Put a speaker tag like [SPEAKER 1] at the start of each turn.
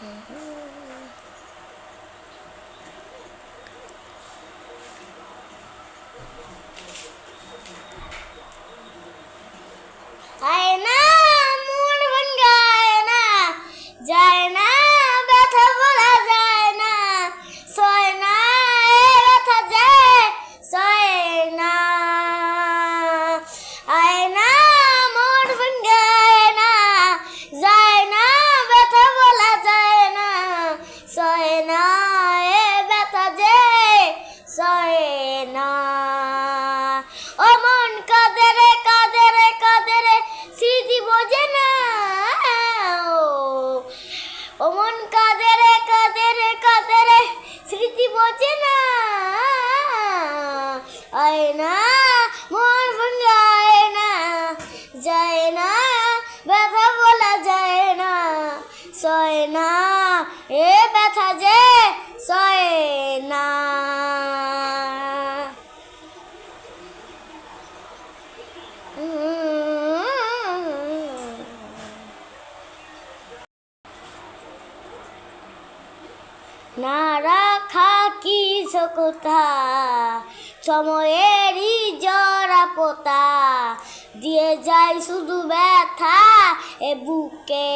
[SPEAKER 1] আয়না মন ভাঙ্গায় না, যায় না ব্যথা বলা যায় না, সয় না ব্যথা যায় সয় না। আয়না মন ভাঙ্গায় না, যায় না ব্যথা বলা যায় না, সয় না ব্যথা যায় সয় না। ও মন কাঁদে রে কাঁদে রে কাঁদে রে, স্মৃতি বোঝে না। ও মন কাঁদে রে কাঁদে রে কাঁদে রে, স্মৃতি বোঝে না। আয়না মন ভাঙ্গায় না, যায় না ব্যথা বলা যায় না, সয় না ব্যথা যে সয় না। না রাখা কি কথা, সময়েরই জরা পোতা, দিয়ে যায় শুধু ব্যথা এ বুকে।